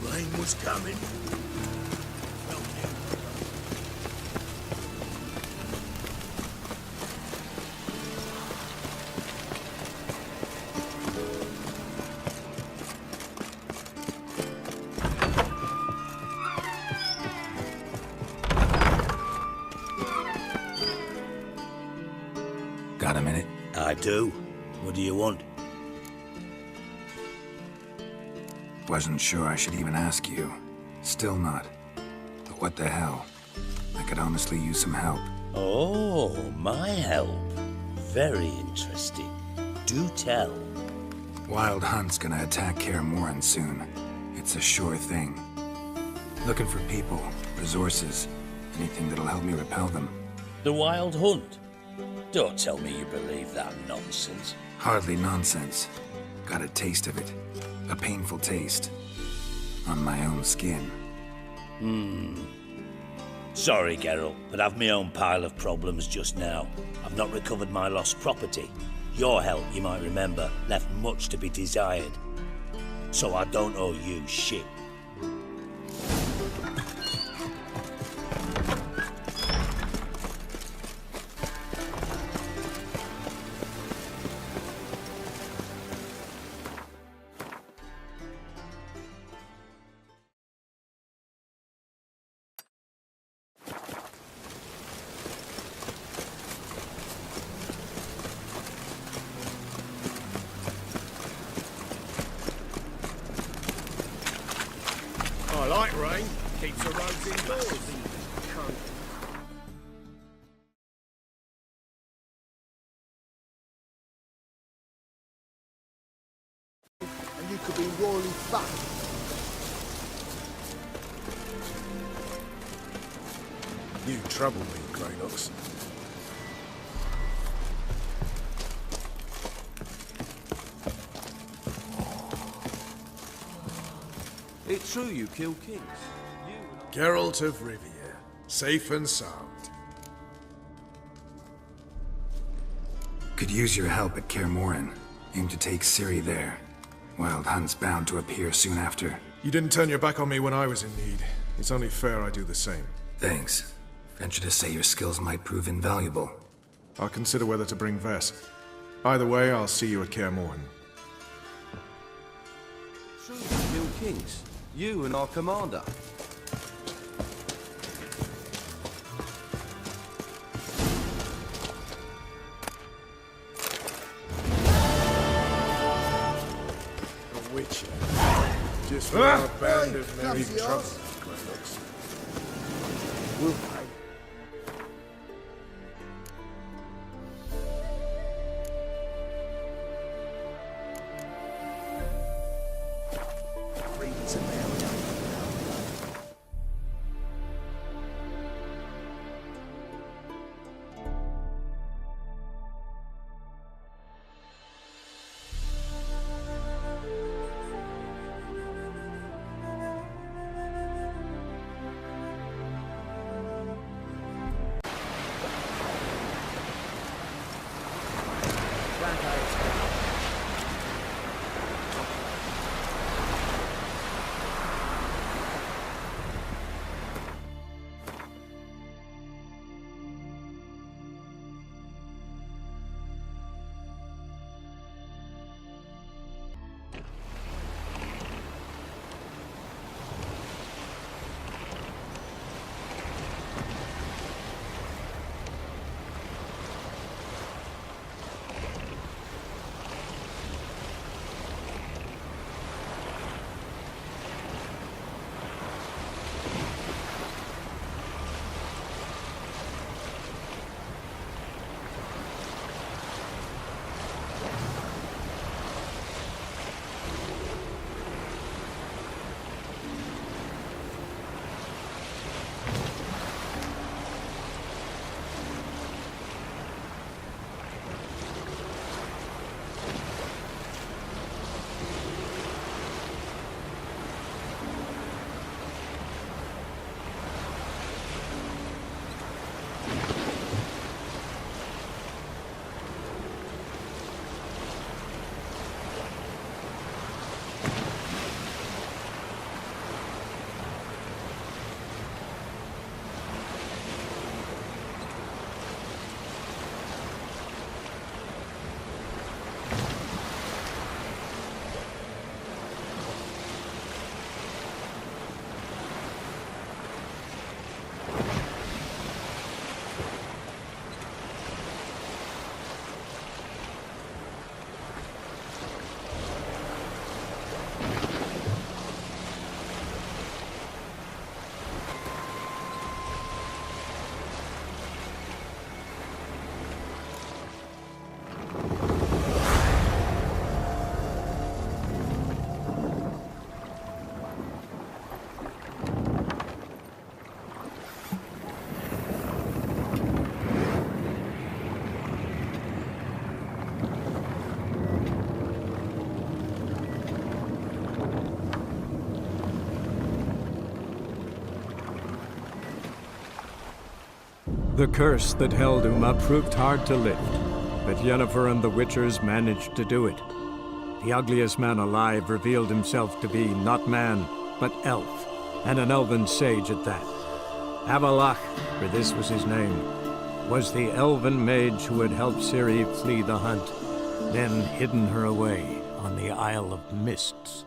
Rain was coming. Got a minute? I do. What do you want? Wasn't sure I should even ask you. Still not. But what the hell? I could honestly use some help. Oh, my help. Very interesting. Do tell. Wild Hunt's gonna attack Kaer Morhen soon. It's a sure thing. Looking for people, resources, anything that'll help me repel them. The Wild Hunt? Don't tell me you believe that nonsense. Hardly nonsense. Got a taste of it. A painful taste. On my own skin. Sorry, Geralt, but I've my own pile of problems just now. I've not recovered my lost property. Your help, you might remember, left much to be desired. So I don't owe you shit. I like rain. Keeps the roads indoors. And you could be royally fucked. You trouble me, Greynox. It's true you kill kings. Geralt of Rivia, safe and sound. Could use your help at Kaer Morhen. Aim to take Ciri there. Wild Hunt's bound to appear soon after. You didn't turn your back on me when I was in need. It's only fair I do the same. Thanks. Venture to say your skills might prove invaluable. I'll consider whether to bring Vess. Either way, I'll see you at Kaer Morhen. True you kill kings. You and our commander. A witcher. Just for our band of merry Hey, troubles, Greynox. We'll pay. Reeds and Mary. The curse that held Uma proved hard to lift, but Yennefer and the Witchers managed to do it. The ugliest man alive revealed himself to be not man, but elf, and an elven sage at that. Avalach, for this was his name, was the elven mage who had helped Ciri flee the hunt, then hidden her away on the Isle of Mists.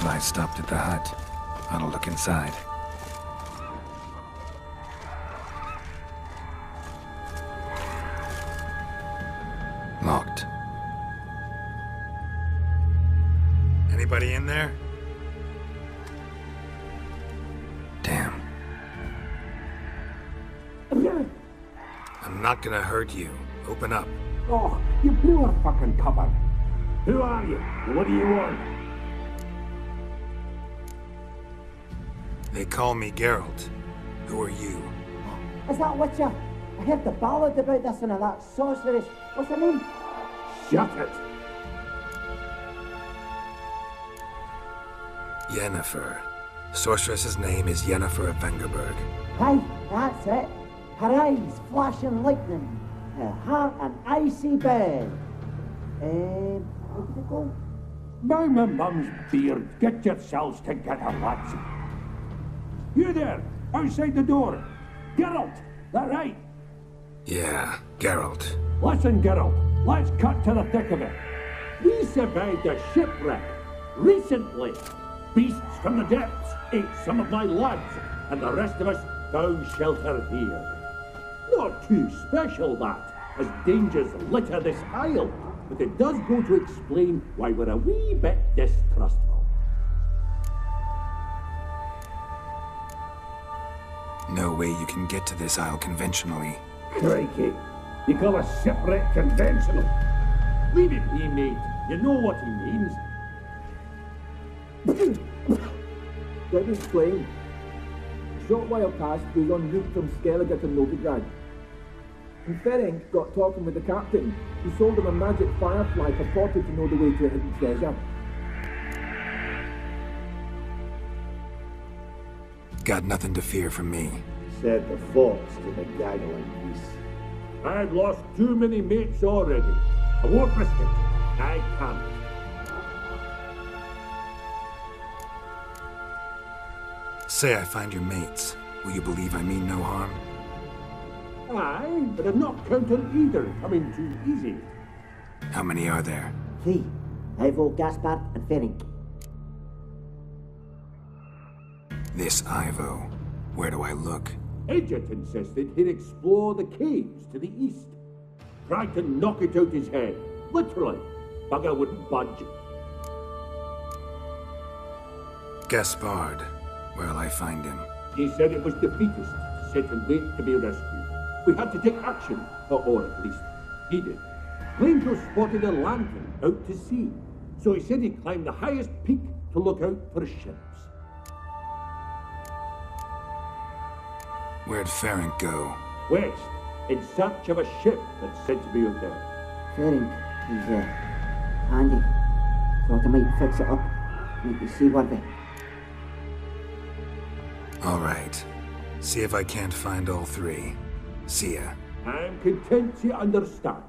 I stopped at the hut. I'll look inside. Locked. Anybody in there? Damn. I'm not gonna hurt you. Open up. Oh, you blew a fucking cupboard. Who are you? And what do you want? They call me Geralt. Who are you? Is that Witcher? I heard the ballad about this and that sorceress. What's her name? Shut it! Yennefer. Sorceress's name is Yennefer of Vengerberg. Aye, that's it. Her eyes flashing lightning. Her heart an icy bed. Where did it go? By my mum's beard, get yourselves together, lads. You there, outside the door. Geralt, that right? Yeah, Geralt. Listen, Geralt, let's cut to the thick of it. We survived a shipwreck recently. Beasts from the depths ate some of my lads, and the rest of us found shelter here. Not too special, that, as dangers litter this isle, but it does go to explain why we're a wee bit distrustful. No way you can get to this isle conventionally. Crikey, you call a shipwreck conventional? Leave it be, mate. You know what he means. Let me explain. A short while past, we was en route from Skellige to Novigrad. And Ferenc got talking with the captain, who sold him a magic firefly purported to know the way to a hidden treasure. Got nothing to fear from me. Said the fox to the gaggling beast. I've lost too many mates already. I won't risk it. I can't. Say I find your mates. Will you believe I mean no harm? Aye, but I'm not counting either coming too easy. How many are there? 3. Ivo, Gaspard, and Ferenc. This Ivo. Where do I look? Edget insisted he'd explore the caves to the east. Tried to knock it out his head. Literally. Bugger wouldn't budge. Gaspard. Where'll I find him? He said it was defeatist, set and wait to be rescued. We had to take action, or at least he did. Claimed to have spotted a lantern out to sea, so he said he'd climb the highest peak to look out for ships. Where'd Ferenc go? West, in search of a ship that's said to be out there. Ferenc is handy. Thought I might fix it up. Make you see what they... All right. See if I can't find all 3. See ya. I'm content to understand.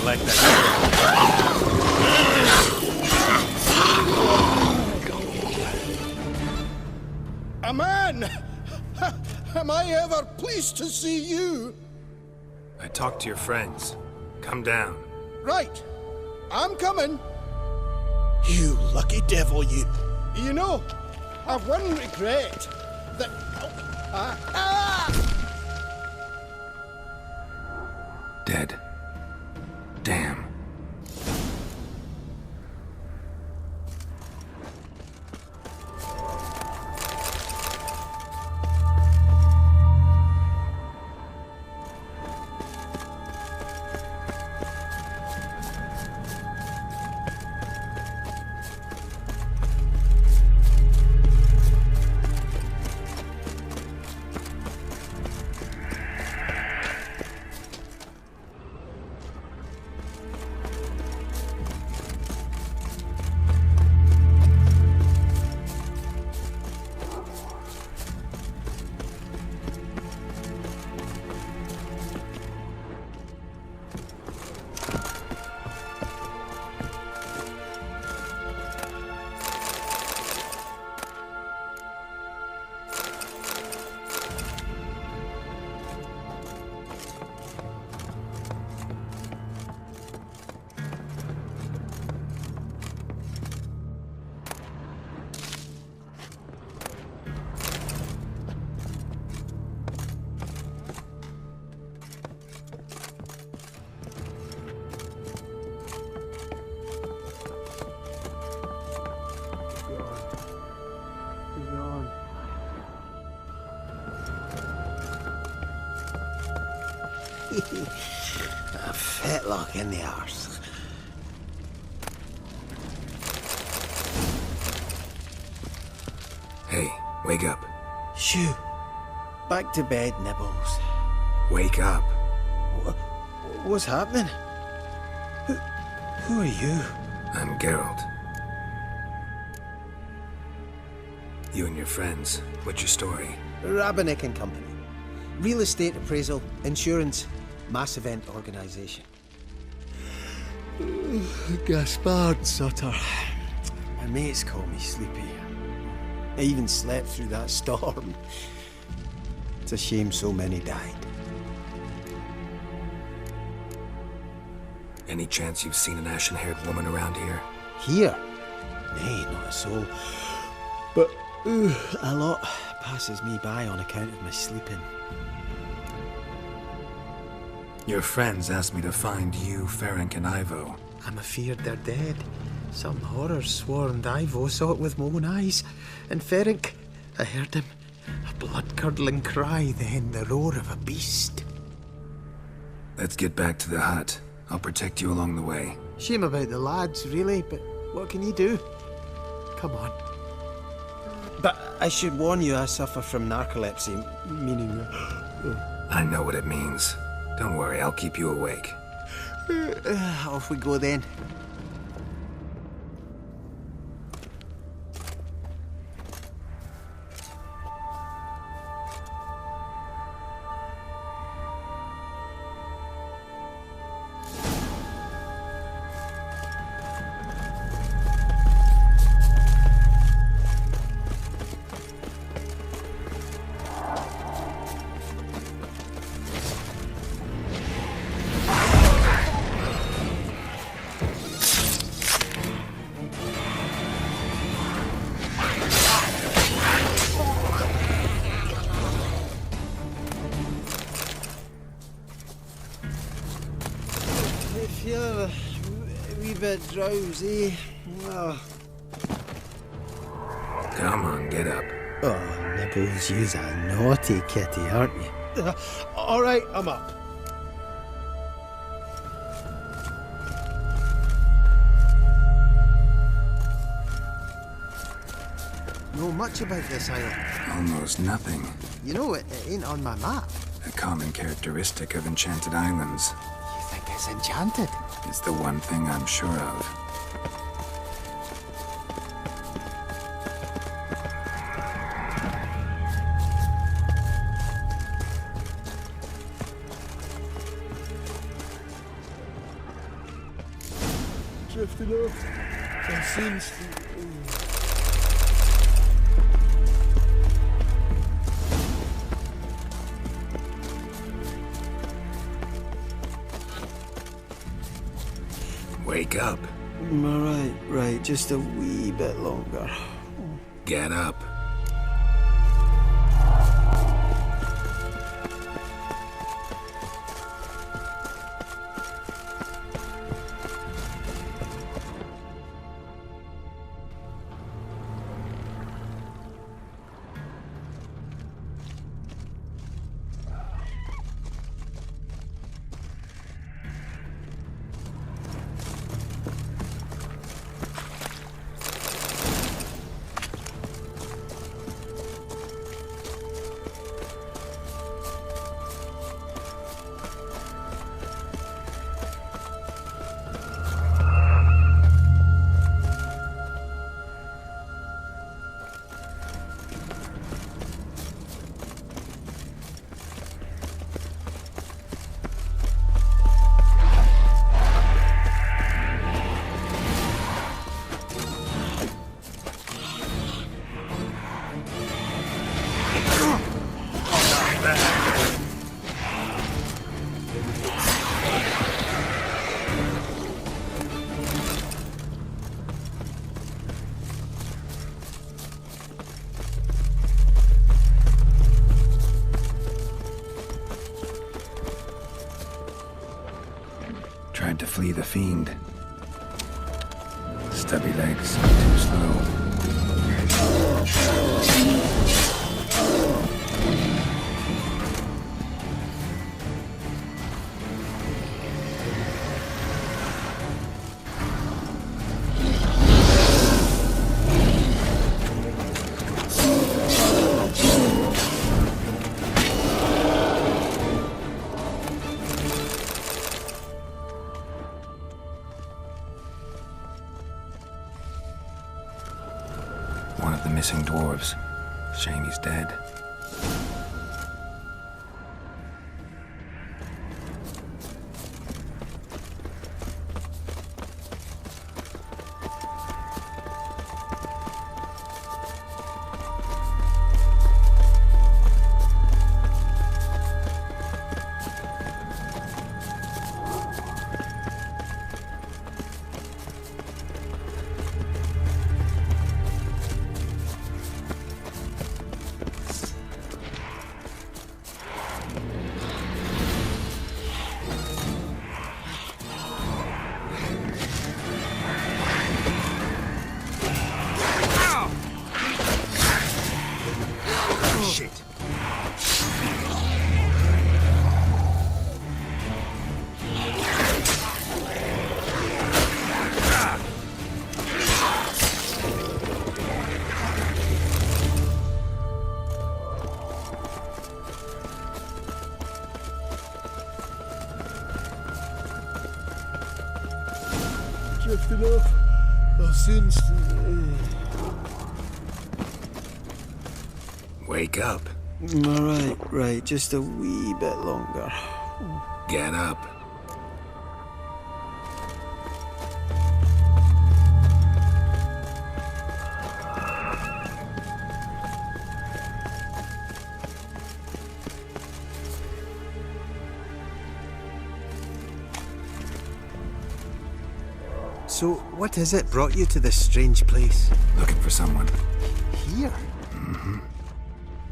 Like that. A man! Am I ever pleased to see you? I talked to your friends. Come down. Right. I'm coming. You lucky devil, you. You know, I've one regret. That... Dead. Damn. A fetlock in the arse. Hey, wake up. Shoo. Back to bed, Nibbles. Wake up. What's happening? Who are you? I'm Geralt. You and your friends, what's your story? Rabbinick and Company. Real estate appraisal, insurance, mass event organisation. Gaspard Sutter. My mates call me Sleepy. I even slept through that storm. It's a shame so many died. Any chance you've seen an ashen-haired woman around here? Here? Nay, not a soul. But a lot passes me by on account of my sleeping. Your friends asked me to find you, Ferenc, and Ivo. I'm afeard they're dead. Some horrors swarmed Ivo, saw it with my own eyes. And Ferenc, I heard him. A blood-curdling cry, then the roar of a beast. Let's get back to the hut. I'll protect you along the way. Shame about the lads, really, but what can you do? Come on. But I should warn you, I suffer from narcolepsy, meaning... I know what it means. Don't worry, I'll keep you awake. Off we go then. Drowsy. Oh. Come on, get up. Oh, Nibbles, you's a naughty kitty, aren't you? All right, I'm up. Know much about this island? Almost nothing. You know, it ain't on my map. A common characteristic of enchanted islands. You think it's enchanted? It's the one thing I'm sure of. Drifting off. There seems to... Wake up. Right, just a wee bit longer. Get up. Tried to flee the fiend. Stubby legs, too slow. One of the missing dwarves. Shame he's dead. Drifting off. I'll soon... Wake up. Right, just a wee bit longer. Get up. So, what is it brought you to this strange place? Looking for someone. Here?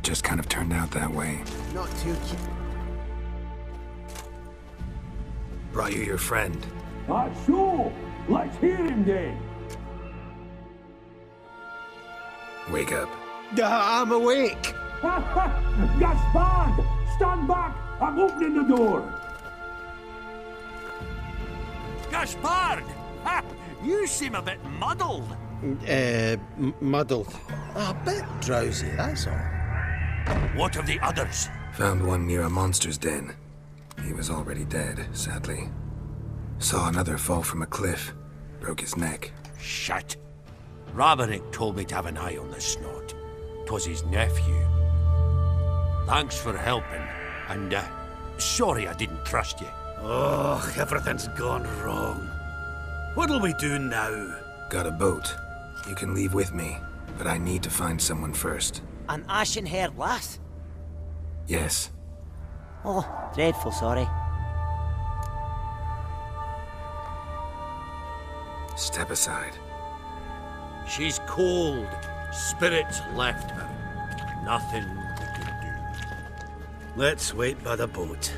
Just kind of turned out that way. Not too keen. Brought you your friend. So, let's hear him then. Wake up. I'm awake. Gaspard! Stand back! I'm opening the door! Gaspard! Ha! You seem a bit muddled. Muddled. A bit drowsy, that's all. What of the others? Found one near a monster's den. He was already dead, sadly. Saw another fall from a cliff. Broke his neck. Shit. Rabarick told me to have an eye on the snot. 'Twas his nephew. Thanks for helping, and sorry I didn't trust you. Oh, everything's gone wrong. What'll we do now? Got a boat. You can leave with me, but I need to find someone first. An ashen-haired lass? Yes. Oh, dreadful sorry. Step aside. She's cold. Spirits left her. Nothing we can do. Let's wait by the boat.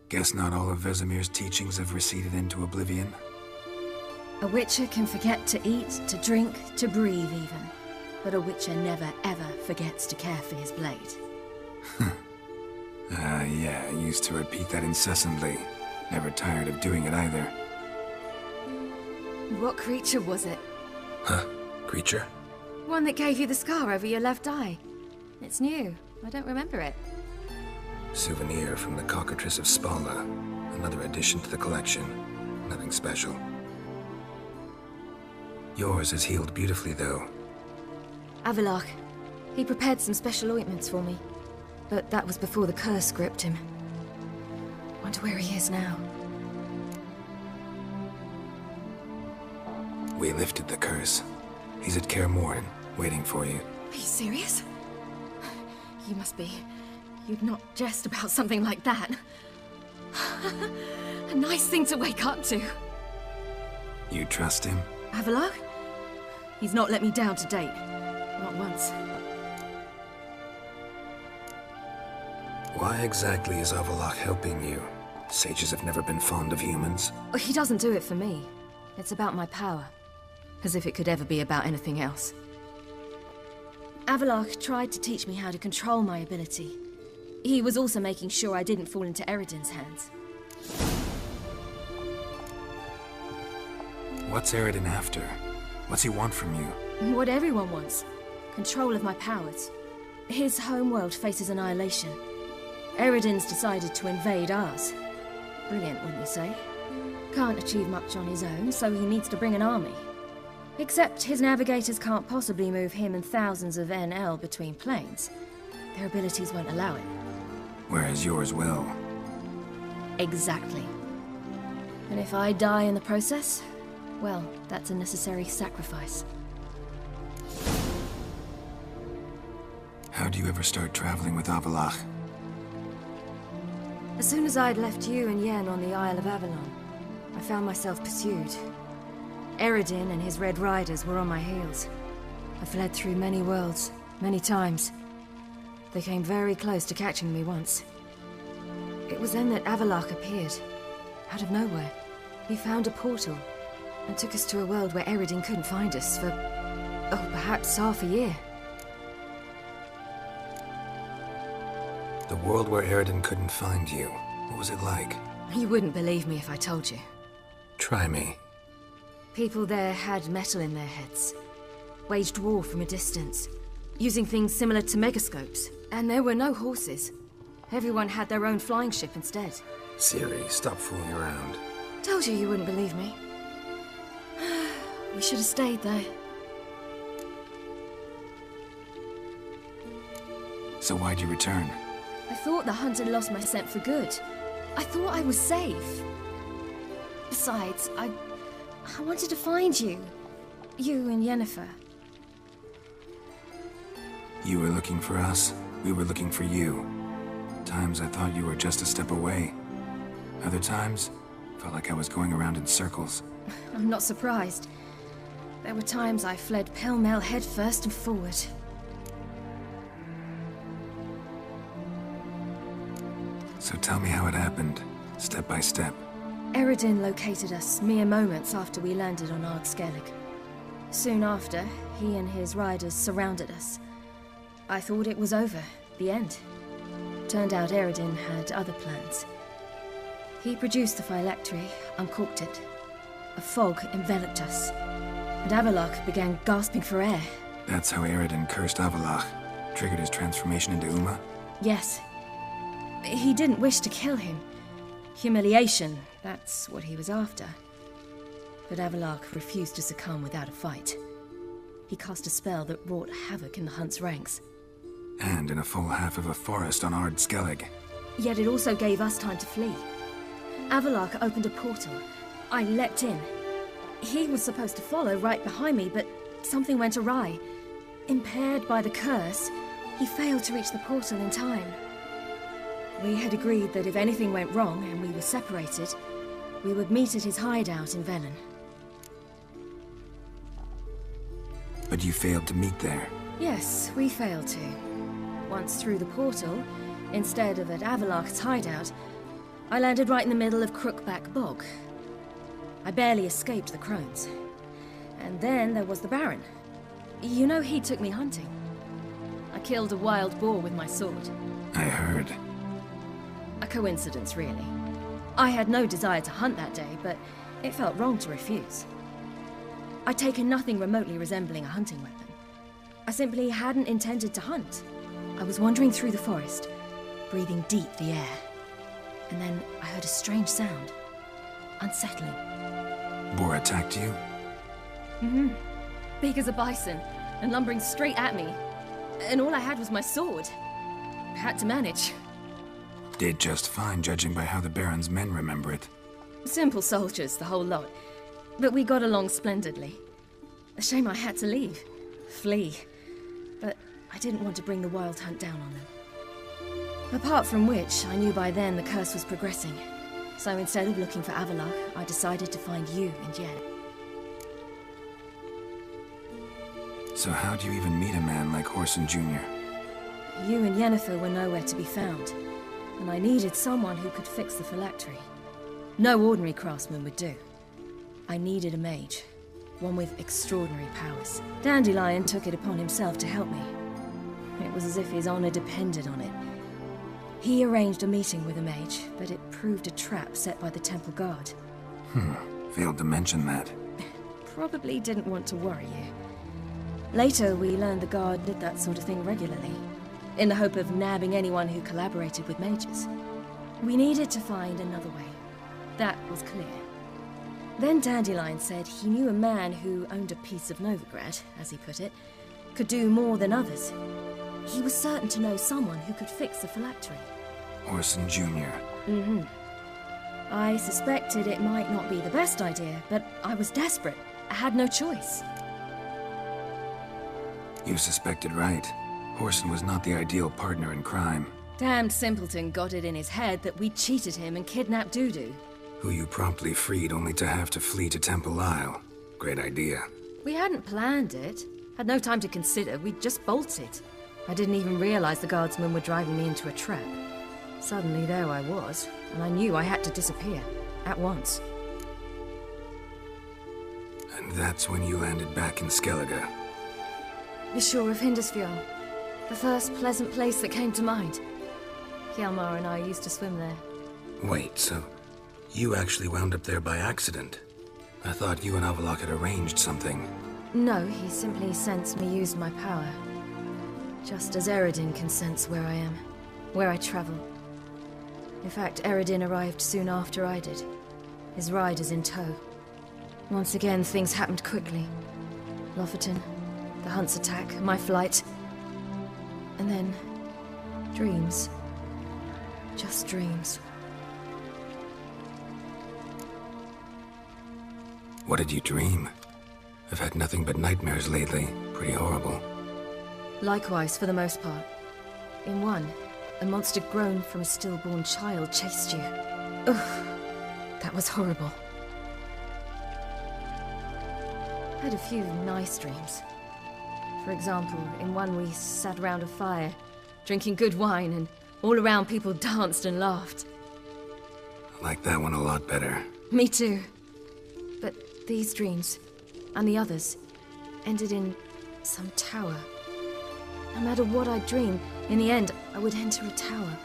Guess not all of Vesemir's teachings have receded into oblivion. A Witcher can forget to eat, to drink, to breathe even. But a Witcher never ever forgets to care for his blade. Yeah, I used to repeat that incessantly. Never tired of doing it either. What creature was it? Huh? Creature? One that gave you the scar over your left eye. It's new. I don't remember it. Souvenir from the Cockatrice of Spala. Another addition to the collection. Nothing special. Yours is healed beautifully, though. Avalach. He prepared some special ointments for me. But that was before the curse gripped him. Wonder where he is now. We lifted the curse. He's at Kaer Morhen, waiting for you. Are you serious? You must be. You'd not jest about something like that. A nice thing to wake up to. You trust him? Avalach? He's not let me down to date. Not once. Why exactly is Avalach helping you? Sages have never been fond of humans. He doesn't do it for me. It's about my power. As if it could ever be about anything else. Avalach tried to teach me how to control my ability. He was also making sure I didn't fall into Eredin's hands. What's Eredin after? What's he want from you? What everyone wants. Control of my powers. His homeworld faces annihilation. Eredin's decided to invade ours. Brilliant, wouldn't you say? Can't achieve much on his own, so he needs to bring an army. Except his navigators can't possibly move him and thousands of NL between planes. Their abilities won't allow it. Whereas yours will. Exactly. And if I die in the process, Well, that's a necessary sacrifice. How do you ever start traveling with Avallac'h? As soon as I'd left you and Yen on the Isle of Avalon, I found myself pursued. Eredin and his Red Riders were on my heels. I fled through many worlds, many times. They came very close to catching me once. It was then that Avallac'h appeared, out of nowhere. He found a portal, and took us to a world where Eredin couldn't find us for, oh, perhaps half a year. The world where Eredin couldn't find you. What was it like? You wouldn't believe me if I told you. Try me. People there had metal in their heads, waged war from a distance, using things similar to megascopes. And there were no horses. Everyone had their own flying ship instead. Ciri, stop fooling around. Told you wouldn't believe me. We should have stayed there. So why'd you return? I thought the hunt had lost my scent for good. I thought I was safe. Besides, I wanted to find you. You and Yennefer. You were looking for us. We were looking for you. Times I thought you were just a step away. Other times, felt like I was going around in circles. I'm not surprised. There were times I fled pell-mell head first and forward. So tell me how it happened, step by step. Eredin located us mere moments after we landed on Ard Skellig. Soon after, he and his riders surrounded us. I thought it was over, the end. Turned out Eredin had other plans. He produced the phylactery, uncorked it. A fog enveloped us, and Avallac'h began gasping for air. That's how Eredin cursed Avallac'h, triggered his transformation into Uma? Yes. He didn't wish to kill him. Humiliation, that's what he was after. But Avallac'h refused to succumb without a fight. He cast a spell that wrought havoc in the hunt's ranks. And in a full half of a forest on Ard Skellig. Yet it also gave us time to flee. Avallac'h opened a portal. I leapt in. He was supposed to follow right behind me, but something went awry. Impaired by the curse, he failed to reach the portal in time. We had agreed that if anything went wrong and we were separated, we would meet at his hideout in Velen. But you failed to meet there. Yes, we failed to. Once through the portal, instead of at Avallac'h's hideout, I landed right in the middle of Crookback Bog. I barely escaped the crones. And then there was the Baron. You know, he took me hunting. I killed a wild boar with my sword. I heard. A coincidence, really. I had no desire to hunt that day, but it felt wrong to refuse. I'd taken nothing remotely resembling a hunting weapon. I simply hadn't intended to hunt. I was wandering through the forest, breathing deep the air. And then I heard a strange sound. Unsettling. Boar attacked you? Mm-hmm. Big as a bison, and lumbering straight at me. And all I had was my sword. Had to manage. Did just fine, judging by how the Baron's men remember it. Simple soldiers, the whole lot. But we got along splendidly. A shame I had to leave. Flee. But I didn't want to bring the wild hunt down on them. Apart from which, I knew by then the curse was progressing. So instead of looking for Avallac'h, I decided to find you and Yen. So how'd you even meet a man like Whoreson Jr.? You and Yennefer were nowhere to be found. And I needed someone who could fix the phylactery. No ordinary craftsman would do. I needed a mage. One with extraordinary powers. Dandelion took it upon himself to help me. It was as if his honor depended on it. He arranged a meeting with a mage, but it proved a trap set by the temple guard. Failed to mention that. Probably didn't want to worry you. Later, we learned the guard did that sort of thing regularly, in the hope of nabbing anyone who collaborated with mages. We needed to find another way. That was clear. Then Dandelion said he knew a man who owned a piece of Novigrad, as he put it, could do more than others. He was certain to know someone who could fix the phylactery. Whoreson Jr. Mm-hmm. I suspected it might not be the best idea, but I was desperate. I had no choice. You suspected right. Horson was not the ideal partner in crime. Damned simpleton got it in his head that we cheated him and kidnapped Dudu. Who you promptly freed only to have to flee to Temple Isle. Great idea. We hadn't planned it. Had no time to consider, we just bolted. I didn't even realize the guardsmen were driving me into a trap. Suddenly there I was, and I knew I had to disappear. At once. And that's when you landed back in Skellige. The shore of Hindisfjord. The first pleasant place that came to mind. Hjalmar and I used to swim there. Wait, so you actually wound up there by accident? I thought you and Avalok had arranged something. No, he simply sensed me used my power. Just as Eredin can sense where I am, where I travel. In fact, Eredin arrived soon after I did. His riders in tow. Once again, things happened quickly. Lofoten, the Hunt's attack, my flight. And then... dreams. Just dreams. What did you dream? I've had nothing but nightmares lately. Pretty horrible. Likewise, for the most part. In one, a monster grown from a stillborn child chased you. Ugh, that was horrible. I had a few nice dreams. For example, in one we sat around a fire, drinking good wine, and all around people danced and laughed. I like that one a lot better. Me too. But these dreams, and the others, ended in some tower. No matter what I dreamed, in the end, I would enter a tower.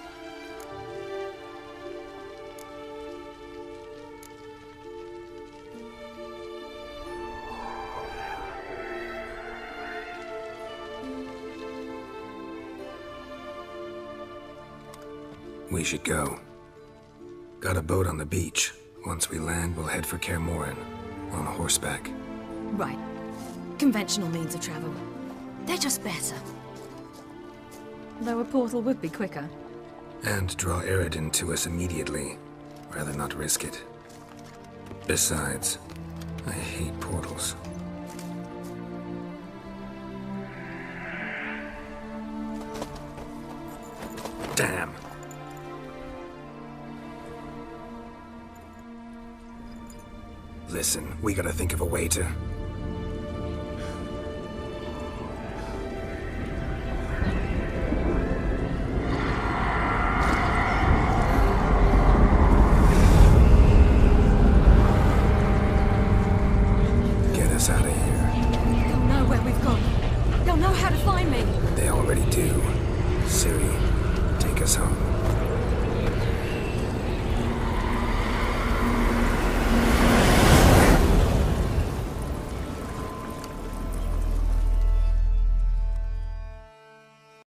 We should go. Got a boat on the beach. Once we land, we'll head for Kaer Morhen, on horseback. Right. Conventional means of travel. They're just better. Though a portal would be quicker. And draw Eredin to us immediately. Rather not risk it. Besides, I hate portals. Damn. Listen, we gotta think of a way to... get us out of here. They'll know where we've gone. They'll know how to find me. They already do. Ciri, take us home.